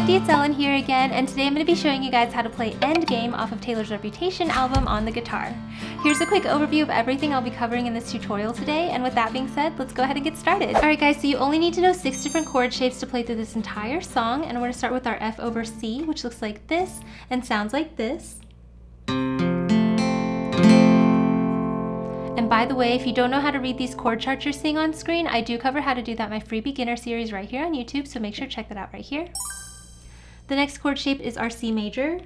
Safety, it's Ellen here again, and today I'm going to be showing you guys how to play Endgame off of Taylor's Reputation album on the guitar. Here's a quick overview of everything I'll be covering in this tutorial today, and with that being said, let's go ahead and get started. Alright guys, so you only need to know 6 different chord shapes to play through this entire song, and we're going to start with our F over C, which looks like this and sounds like this. And by the way, if you don't know how to read these chord charts you're seeing on screen, I do cover how to do that in my free beginner series right here on YouTube, so make sure to check that out right here. The next chord shape is our C major.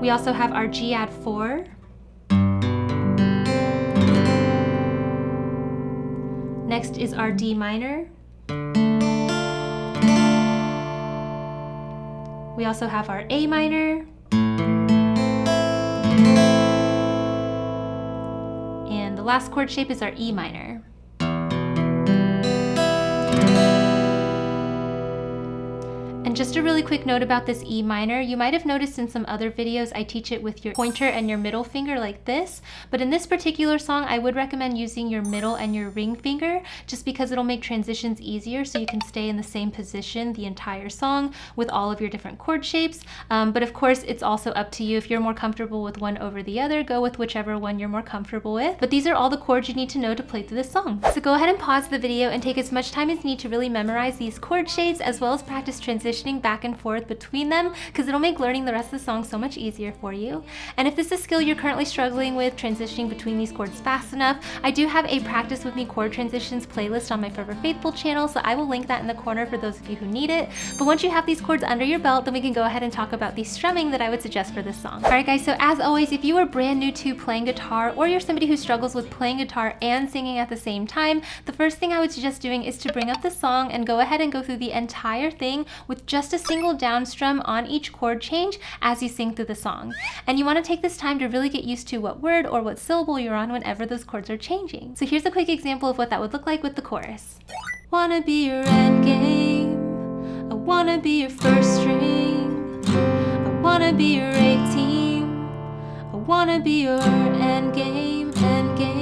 We also have our G add 4. Next is our D minor. We also have our A minor. And the last chord shape is our E minor. And just a really quick note about this E minor, you might have noticed in some other videos I teach it with your pointer and your middle finger like this, but in this particular song I would recommend using your middle and your ring finger just because it'll make transitions easier so you can stay in the same position the entire song with all of your different chord shapes. But of course it's also up to you. If you're more comfortable with one over the other, go with whichever one you're more comfortable with. But these are all the chords you need to know to play through this song. So go ahead and pause the video and take as much time as you need to really memorize these chord shapes as well as practice transitioning back and forth between them because it'll make learning the rest of the song so much easier for you. And if this is a skill you're currently struggling with, transitioning between these chords fast enough, I do have a Practice With Me chord transitions playlist on my Forever Faithful channel, so I will link that in the corner for those of you who need it. But once you have these chords under your belt, then we can go ahead and talk about the strumming that I would suggest for this song. Alright guys, so as always, if you are brand new to playing guitar or you're somebody who struggles with playing guitar and singing at the same time, the first thing I would suggest doing is to bring up the song and go ahead and go through the entire thing with just a single down strum on each chord change as you sing through the song. And you want to take this time to really get used to what word or what syllable you're on whenever those chords are changing. So here's a quick example of what that would look like with the chorus. Wanna be your end game, I wanna be your first string, I wanna be your A team, I wanna be your end game, end game.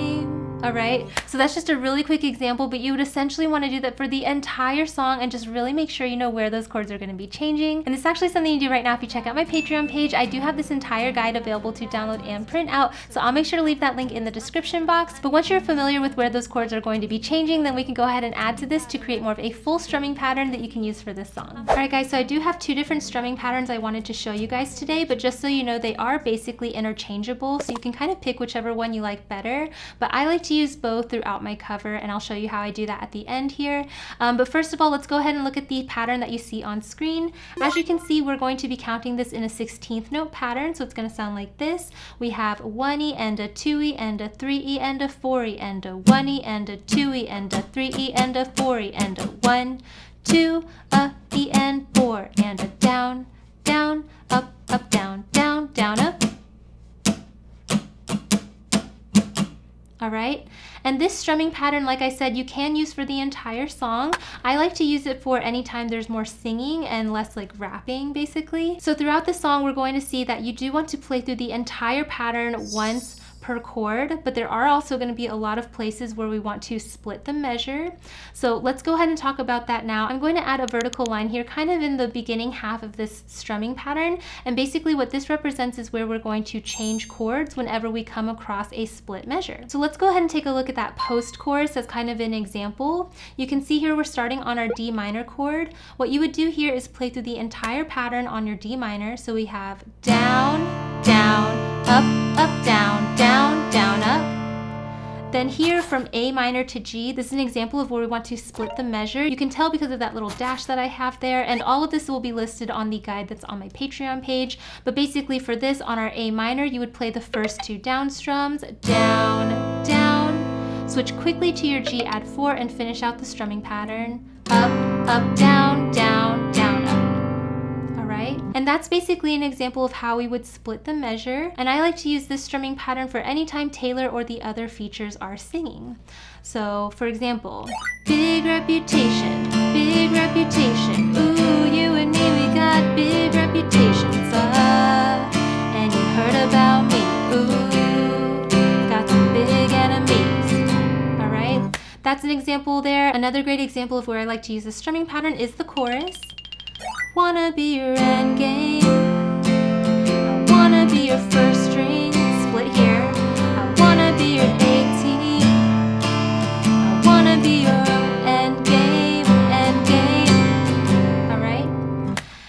Alright, so that's just a really quick example, but you would essentially want to do that for the entire song and just really make sure you know where those chords are going to be changing. And this is actually something you do right now if you check out my Patreon page. I do have this entire guide available to download and print out, so I'll make sure to leave that link in the description box. But once you're familiar with where those chords are going to be changing, then we can go ahead and add to this to create more of a full strumming pattern that you can use for this song. Alright guys, so I do have 2 different strumming patterns I wanted to show you guys today, but just so you know, they are basically interchangeable, so you can kind of pick whichever one you like better. But I like to use both throughout my cover, and I'll show you how I do that at the end here. But first of all, let's go ahead and look at the pattern that you see on screen. As you can see, we're going to be counting this in a 16th note pattern, so it's going to sound like this. We have 1E and a 2E and a 3E and a 4E and a 1E and a 2E and a 3E and a 4E and a 1, 2, a, E and 4 and a down, down, up, up, down, down, down, up. Alright, and this strumming pattern, like I said, you can use for the entire song. I like to use it for any time there's more singing and less like rapping, basically. So throughout the song, we're going to see that you do want to play through the entire pattern once per chord, but there are also going to be a lot of places where we want to split the measure. So let's go ahead and talk about that now. I'm going to add a vertical line here kind of in the beginning half of this strumming pattern, and basically what this represents is where we're going to change chords whenever we come across a split measure. So let's go ahead and take a look at that post chorus as kind of an example. You can see here we're starting on our D minor chord. What you would do here is play through the entire pattern on your D minor. So we have down, down, up, down, down, down, up. Then here from A minor to G, this is an example of where we want to split the measure. You can tell because of that little dash that I have there, and all of this will be listed on the guide that's on my Patreon page. But basically for this, on our A minor, you would play the first 2 down strums, down, down, switch quickly to your G add 4 and finish out the strumming pattern, up, up, down, down, down, up. Alright, and that's basically an example of how we would split the measure, and I like to use this strumming pattern for any time Taylor or the other features are singing. So for example, big reputation, ooh, you and me, we got big reputations, and you heard about me, ooh, got some big enemies. Alright, that's an example there. Another great example of where I like to use the strumming pattern is the chorus. Wanna be your end game, I wanna be your first string, split here. I wanna be your 18, I wanna be your end game, end game. All right.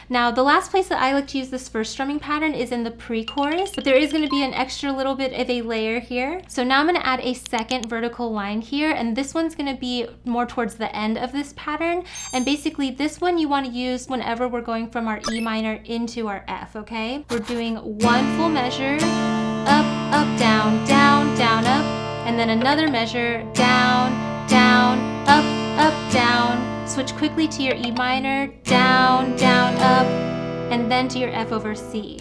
Now the last place that I like to use this first strumming pattern is in the pre-chorus, but there is going to be an extra little bit of a layer here. So now I'm going to add a second vertical line here, and this one's going to be more towards the end of this pattern. And basically this one you want to use whenever we're going from our E minor into our F, okay? We're doing one full measure, up, up, down, down, down, up, and then another measure, down, down, up, down. Switch quickly to your E minor, down, down, up, and then to your F over C.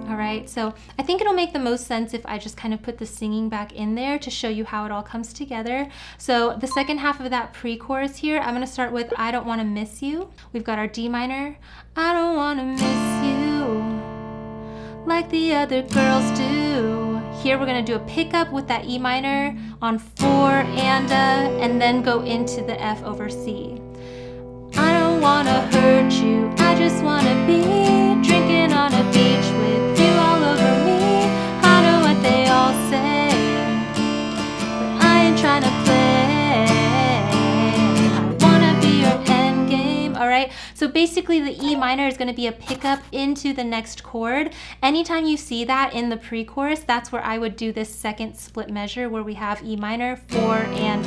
All right, so I think it'll make the most sense if I just kind of put the singing back in there to show you how it all comes together. So the second half of that pre-chorus here, I'm gonna start with I Don't Wanna Miss You. We've got our D minor, I don't wanna miss you like the other girls do. Here we're gonna do a pickup with that E minor on 4 and then go into the F over C. I don't wanna hurt you, I just wanna be drinking on a beach with you all over me. I know what they all say, but I ain't trying to play. I wanna be your end game. All right, so basically the E minor is going to be a pickup into the next chord. Anytime you see that in the pre-chorus, that's where I would do this second split measure where we have E minor, 4 and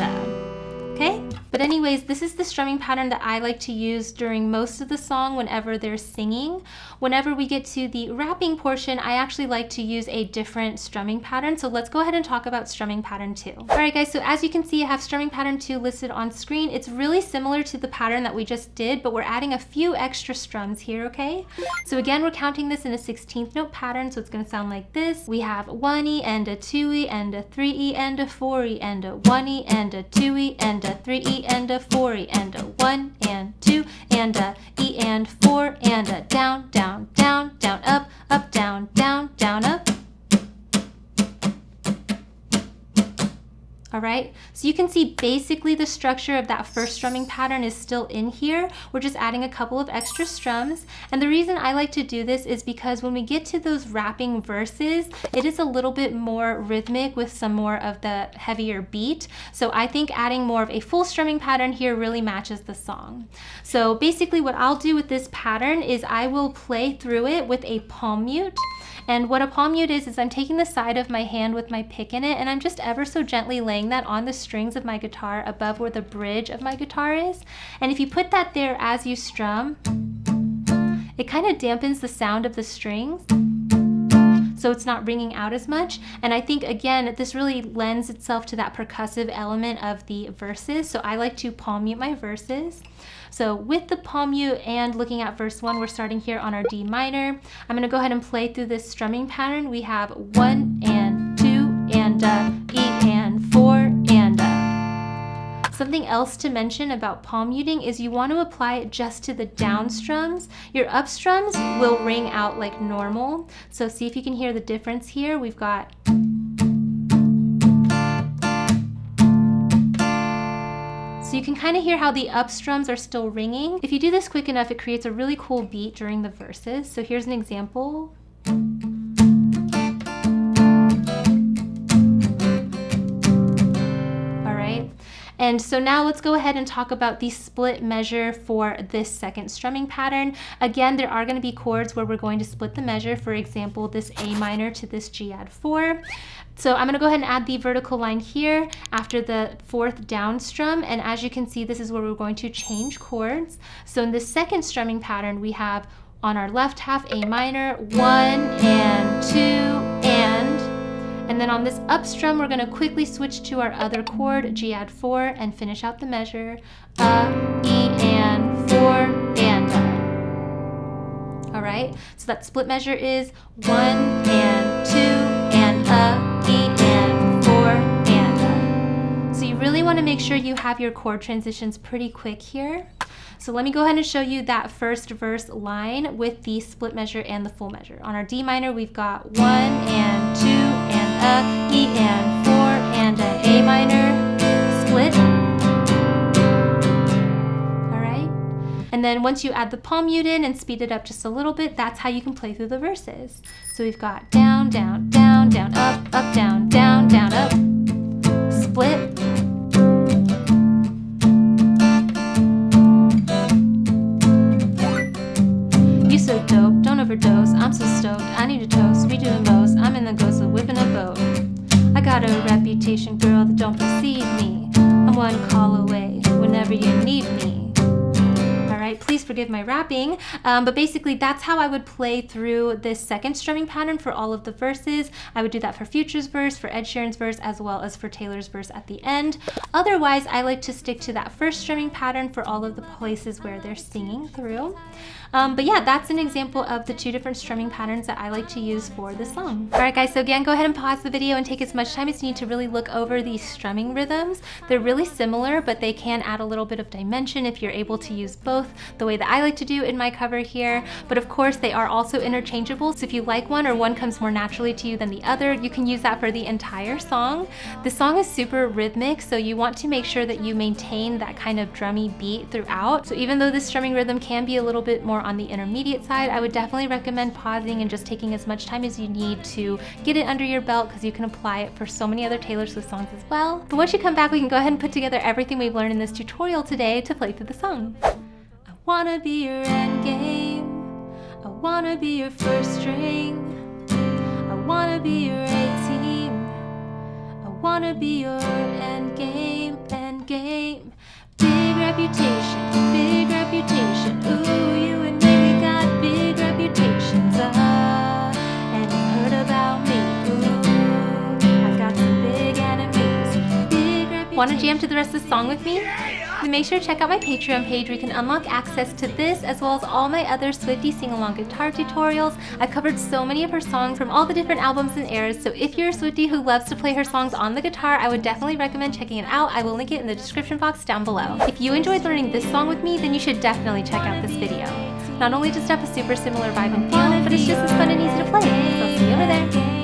okay? But anyways, this is the strumming pattern that I like to use during most of the song whenever they're singing. Whenever we get to the rapping portion, I actually like to use a different strumming pattern. So let's go ahead and talk about strumming pattern 2. All right guys, so as you can see, I have strumming pattern 2 listed on screen. It's really similar to the pattern that we just did, but we're adding a few extra strums here, okay? So again, we're counting this in a 16th note pattern, so it's gonna sound like this. We have 1E and a 2E and a 3E and a 4E and a 1E and a 2E and a 3E and a 4E and a 1 and 2 and a E and 4 and a down, down, down, down, up, up, down, down, down, up. All right, so you can see basically the structure of that first strumming pattern is still in here. We're just adding a couple of extra strums. And the reason I like to do this is because when we get to those rapping verses, it is a little bit more rhythmic with some more of the heavier beat. So I think adding more of a full strumming pattern here really matches the song. So basically what I'll do with this pattern is I will play through it with a palm mute. And what a palm mute is I'm taking the side of my hand with my pick in it and I'm just ever so gently laying that on the strings of my guitar above where the bridge of my guitar is. And if you put that there as you strum, it kind of dampens the sound of the strings, so it's not ringing out as much. And I think, again, this really lends itself to that percussive element of the verses. So I like to palm mute my verses. So with the palm mute and looking at verse 1, we're starting here on our D minor. I'm gonna go ahead and play through this strumming pattern. We have 1 and 2 and E and 4 and Something else to mention about palm muting is you want to apply it just to the down strums. Your up strums will ring out like normal. So see if you can hear the difference here. We've got so you can kind of hear how the up strums are still ringing. If you do this quick enough, it creates a really cool beat during the verses. So here's an example. And so now let's go ahead and talk about the split measure for this second strumming pattern. Again, there are going to be chords where we're going to split the measure. For example, this A minor to this G add 4. So I'm going to go ahead and add the vertical line here after the 4th down strum. And as you can see, this is where we're going to change chords. So in this second strumming pattern, we have on our left half A minor, 1 and 2 and then on this up strum, we're going to quickly switch to our other chord, G add 4, and finish out the measure, E and 4 and All right, so that split measure is 1 and 2 and E and 4 and So you really want to make sure you have your chord transitions pretty quick here. So let me go ahead and show you that first verse line with the split measure and the full measure. On our D minor, we've got 1 and 2 and a E and 4 and a A minor split. Alright? And then once you add the palm mute in and speed it up just a little bit, that's how you can play through the verses. So we've got down, down, down, down, up, up, down, down, down, up, split. You so dope, don't overdose, I'm so stoked, I need a toast, we doing bows, I'm in the ghost of whipping a boat. I got a reputation, girl, that don't precede me. I'm one call away whenever you need me. Alright, please forgive my rapping, but basically that's how I would play through this second strumming pattern for all of the verses. I would do that for Future's verse, for Ed Sheeran's verse, as well as for Taylor's verse at the end. Otherwise, I like to stick to that first strumming pattern for all of the places where they're singing through. But yeah, that's an example of the two different strumming patterns that I like to use for the song. Alright guys, so again, go ahead and pause the video and take as much time as you need to really look over these strumming rhythms. They're really similar, but they can add a little bit of dimension if you're able to use both, the way that I like to do in my cover here. But of course, they are also interchangeable, so if you like one or one comes more naturally to you than the other, you can use that for the entire song. The song is super rhythmic, so you want to make sure that you maintain that kind of drummy beat throughout. So even though this strumming rhythm can be a little bit more on the intermediate side, I would definitely recommend pausing and just taking as much time as you need to get it under your belt, because you can apply it for so many other Taylor Swift songs as well. But once you come back, we can go ahead and put together everything we've learned in this tutorial today to play through the song. I wanna be your end game, I wanna be your first string, I wanna be your A team, I wanna be your end game, end game. Big reputation, ooh, you and me, we got big reputations, and you've heard about me, ooh, I've got some big enemies, big reputations. Wanna jam to the rest of the song with me? Then make sure to check out my Patreon page where you can unlock access to this as well as all my other Swiftie sing-along guitar tutorials. I've covered so many of her songs from all the different albums and eras, so if you're a Swiftie who loves to play her songs on the guitar, I would definitely recommend checking it out. I will link it in the description box down below. If you enjoyed learning this song with me, then you should definitely check out this video. Not only does it have a super similar vibe and feel, but it's just as fun and easy to play, so see you over there.